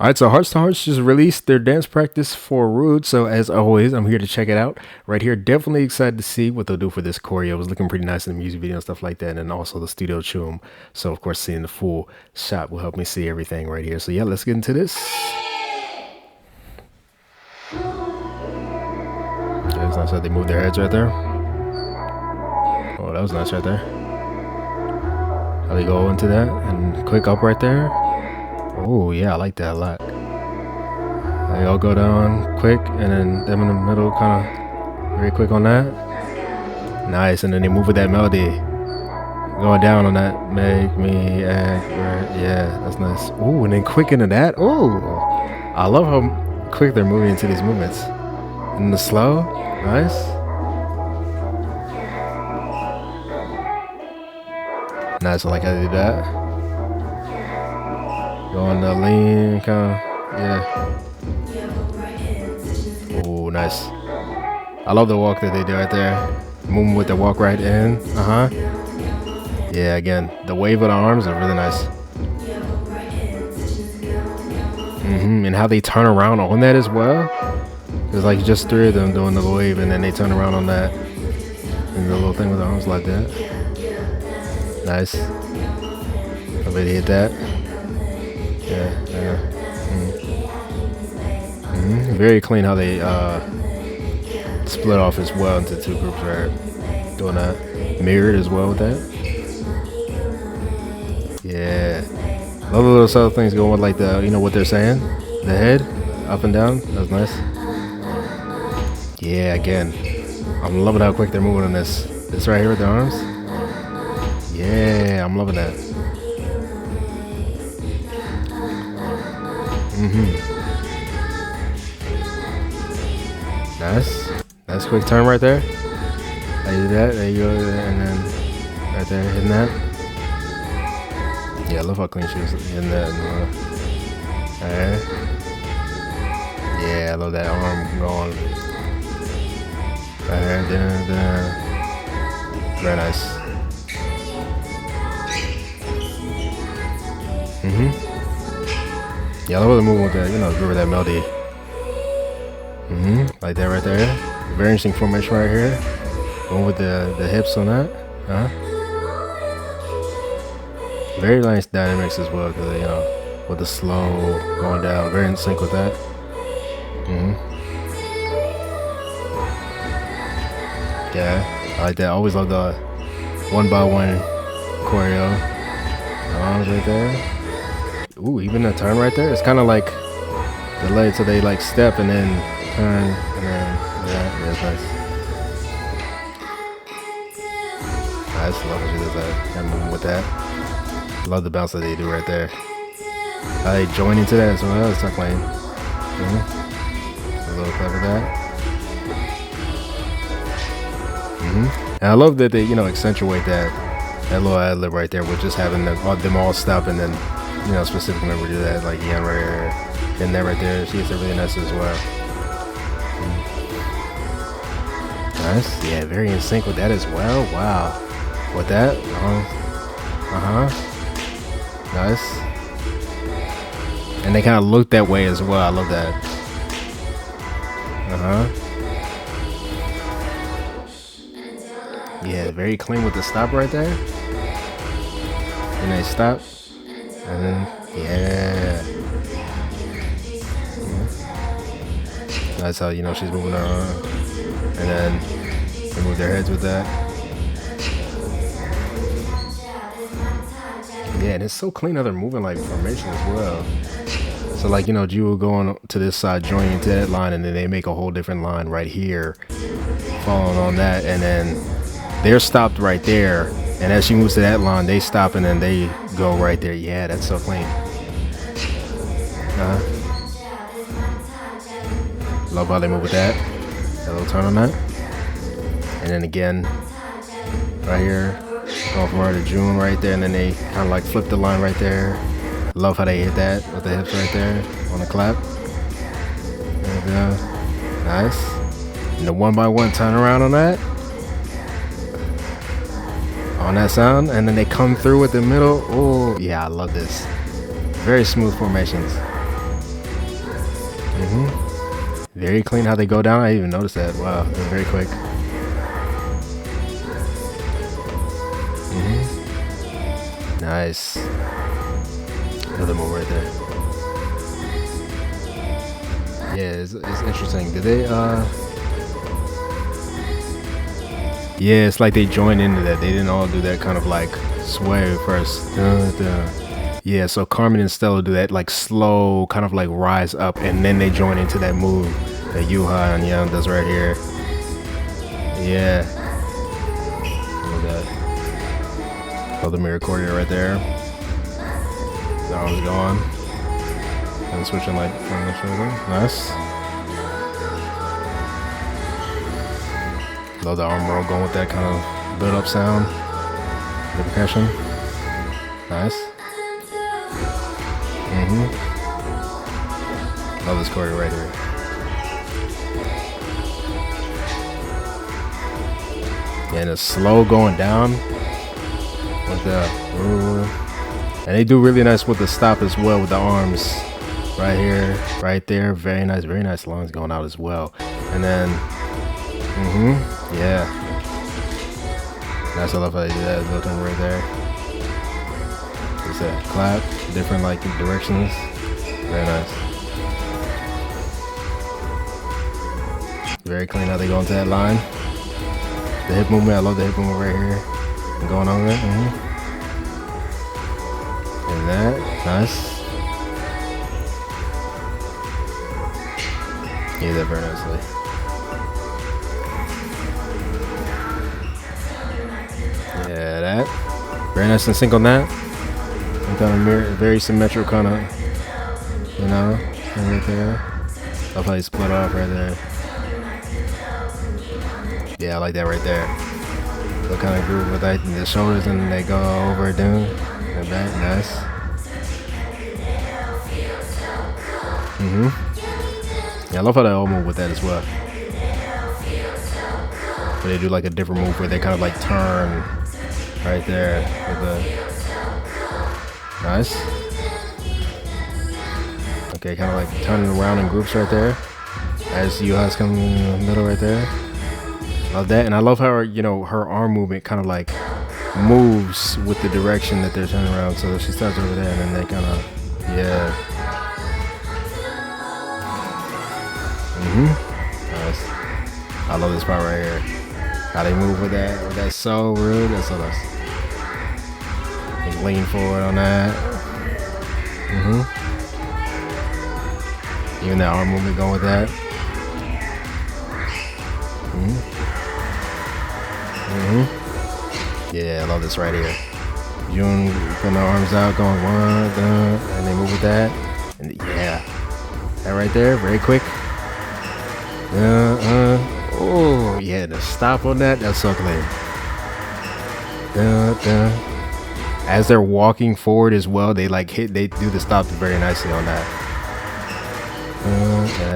All right, so Hearts to Hearts just released their dance practice for Rude. So as always, I'm here to check it out right here. Definitely excited to see what they'll do for this choreo. It was looking pretty nice in the music video and stuff like that, and also the studio chum. So of course, seeing the full shot will help me see everything right here. So yeah, let's get into this. Yeah, it's nice how they move their heads right there. Oh, that was nice right there. How they go into that and quick up right there. Oh yeah, I like that a lot. They all go down quick, and then them in the middle, kind of very quick on that. Nice, and then they move with that melody, going down on that. Make me act right. Yeah, that's nice. Ooh, and then quick into that. Ooh, I love how quick they're moving into these movements. And the slow, nice. Nice, I like how they do that. Going the lean, kind of, yeah. Oh, nice. I love the walk that they do right there. Moving with the walk right in. Yeah, again, the wave of the arms are really nice. And how they turn around on that as well. There's like just three of them doing the wave, and then they turn around on that. And the little thing with the arms like that. Nice. I bet he hit that. Yeah. Very clean how they split off as well into two groups, right? Doing that mirrored as well with that. Yeah. Love the little subtle things going with like the, you know what they're saying? The head up and down. That was nice. Yeah, again. I'm loving how quick they're moving on this. This right here with the arms. Yeah, I'm loving that. Nice quick turn right there. I do that, there you go, and then right there, hitting that. Yeah, I love how clean she was hitting that. Alright. Yeah, I love that arm going. Right there. Very nice. Yeah, I love the movement with that, you know, remember that melody. Like that right there. Very interesting formation right here. Going with the hips on that. Very nice dynamics as well, because, you know, with the slow going down. Very in sync with that. Yeah, I like that. I always love the one by one choreo. Arms right there. Ooh, even the turn right there. It's kind of like the legs, so they like step and then turn, and then yeah, it's nice. I just love how she does that. Kind of moving with that. Love the bounce that they do right there. I join into that as well. It's not playing. A little clever that. And I love that they, you know, accentuate that little ad lib right there with just having them all stop and then, you know, specifically remember to do that, like yeah, right here, and that right there. She gets it really nice as well. Nice, yeah, very in sync with that as well. Wow, with that, nice. And they kind of look that way as well. I love that. Yeah, very clean with the stop right there. And they stop. And then, yeah. That's how, you know, she's moving her arm. And then they move their heads with that. Yeah, and it's so clean how they're moving like formation as well. So like, you know, Ju will go on to this side, joining to that line, and then they make a whole different line right here, following on that, and then they're stopped right there. And as she moves to that line, they stop and then they go right there. Yeah, that's so clean. Love how they move with that. That little turn on that. And then again, right here, going from her to June right there. And then they kind of like flip the line right there. Love how they hit that with the hips right there on the clap. There we go. Nice. And the one by one turn around on that. On that sound, and then they come through with the middle. Oh yeah, I love this. Very smooth formations. Very clean how they go down. I didn't even noticed that. Wow, that was very quick. Nice. Another move right there. Yeah, it's interesting. Did they yeah, it's like they joined into that. They didn't all do that kind of like sway first. Yeah, so Carmen and Stella do that like slow kind of like rise up, and then they join into that move that Yuha and Young does right here. Yeah. Look at that. Oh, the mirror coordinator right there. The arms going. And switching like from the shoulder. Nice. Love the arm roll going with that kind of build up sound. The percussion. Nice. Love this choreo right here. And it's slow going down with the and they do really nice with the stop as well with the arms right here, right there. Very nice lines going out as well. And then yeah, nice. I love how they do that little thing right there. It's a clap, different like directions. Very nice. Very clean how they go into that line. The hip movement, I love the hip movement right here. And going on there. And that, nice. Yeah, that very nicely. Yeah, that. Very nice and sync on that. And kind of mirror, very symmetrical kind of, you know, right there. Love how you split off right there. Yeah, I like that right there. So kind of groove with like the shoulders and they go over it down. And back, nice. Yeah, I love how they all move with that as well. But they do like a different move where they kind of like turn right there with the nice. Okay, kind of like turning around in groups right there. As Yuha's coming in the middle right there. Love that, and I love how you know her arm movement kind of like moves with the direction that they're turning around. So she starts over there, and then they kind of yeah. Nice. I love this part right here. How they move with that. That's so rude. That's so nice. They lean forward on that. Even that arm movement going with that. Yeah, I love this right here. June putting her arms out, going one, and they move with that. And yeah, that right there, very quick. Oh yeah, the stop on that, that's so clean. As they're walking forward as well, they like hit, they do the stop very nicely on that.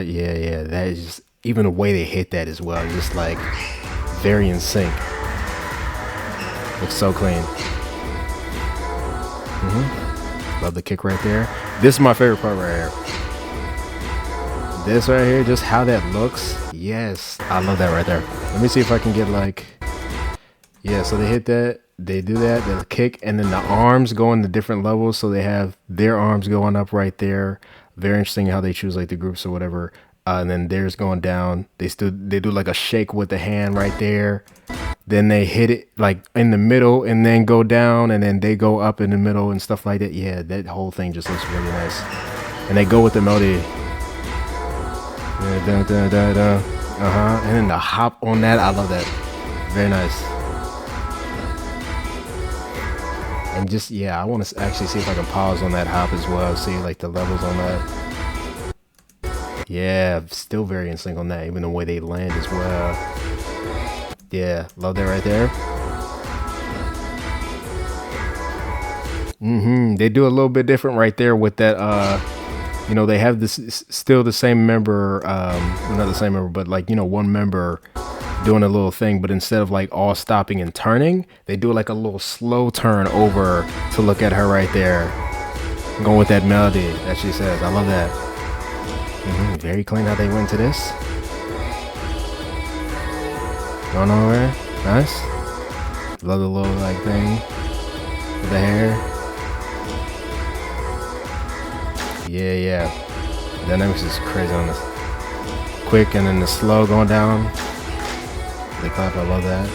Yeah, that is just, even the way they hit that as well, just like very in sync. Looks so clean. Love the kick right there. This is my favorite part right here. This right here, just how that looks. Yes, I love that right there. Let me see if I can get like, yeah, so they hit that, they do that, the kick, and then the arms go in the different levels. So they have their arms going up right there. Very interesting how they choose like the groups or whatever. And then theirs going down. They do like a shake with the hand right there. Then they hit it like in the middle and then go down, and then they go up in the middle and stuff like that. Yeah, that whole thing just looks really nice. And they go with the melody. And then the hop on that, I love that. Very nice. And just, yeah, I want to actually see if I can pause on that hop as well. See like the levels on that. Yeah, still very in sync on that, even the way they land as well. Yeah, love that right there. They do a little bit different right there with that. You know, they have this still the same member, not the same member, but like, you know, one member doing a little thing, but instead of like all stopping and turning, they do like a little slow turn over to look at her right there, going with that melody that she says. I love that. Very clean how they went to this. Going nowhere. Nice. Love the little like thing with the hair. Yeah. Dynamics is crazy on this. Quick and then the slow going down. They clap. I love that.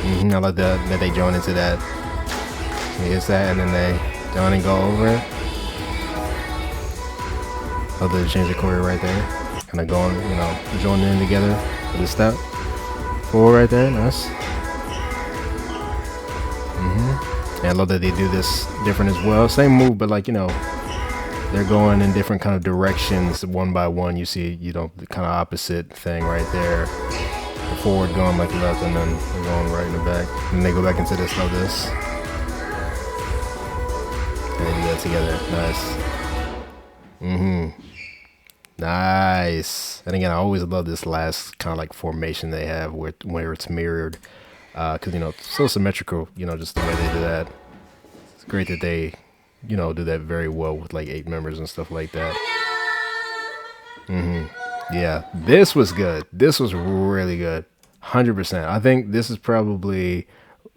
I love that they join into that. He hits that and then they join and go over it. Love that they change the choreo right there. Kind of going, joining in together with the step. Forward right there. Nice. And I love that they do this different as well. Same move, but like, they're going in different kind of directions one by one. You see, the kind of opposite thing right there. The forward going like left and then they're going right in the back. And they go back into this, love this. And they do that together. Nice. Nice. And again, I always love this last kind of like formation they have where it's mirrored. Because, it's so symmetrical, just the way they do that. It's great that they, do that very well with like 8 members and stuff like that. Yeah, this was good. This was really good. 100%. I think this is probably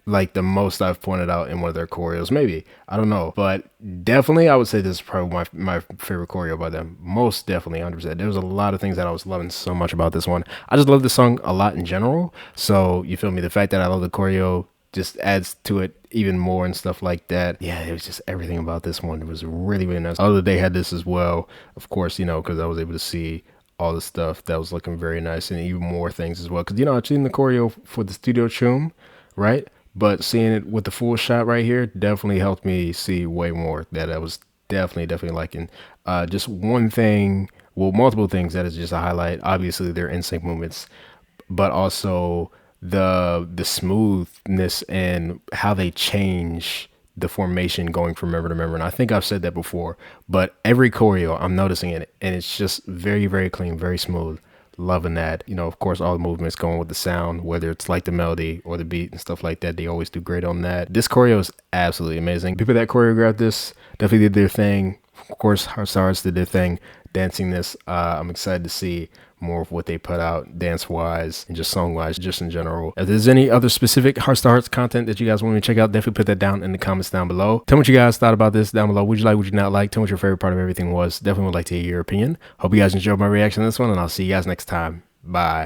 like the most I've pointed out in one of their choreos. Maybe. I don't know. But definitely, I would say this is probably my favorite choreo by them. Most definitely, 100%. There was a lot of things that I was loving so much about this one. I just love this song a lot in general. So, you feel me? The fact that I love the choreo just adds to it even more and stuff like that. Yeah, it was just everything about this one. It was really, really nice. Although they had this as well, of course, because I was able to see all the stuff that was looking very nice and even more things as well. Because, I've seen the choreo for the studio chum, right? But seeing it with the full shot right here definitely helped me see way more that I was definitely liking. Just one thing, well, multiple things that is just a highlight. Obviously, their in-sync movements, but also the smoothness and how they change the formation going from member to member. And I think I've said that before, but every choreo I'm noticing it, and it's just very, very clean, very smooth. Loving that. Of course, all the movements going with the sound, whether it's like the melody or the beat and stuff like that. They always do great on that. This choreo is absolutely amazing. People that choreographed this definitely did their thing. Of course, Hearts2Hearts did their thing dancing this. I'm excited to see more of what they put out dance-wise and just song-wise, just in general. If there's any other specific Hearts2Hearts content that you guys want me to check out, definitely put that down in the comments down below. Tell me what you guys thought about this down below. Would you like, would you not like? Tell me what your favorite part of everything was. Definitely would like to hear your opinion. Hope you guys enjoyed my reaction to this one, and I'll see you guys next time. Bye.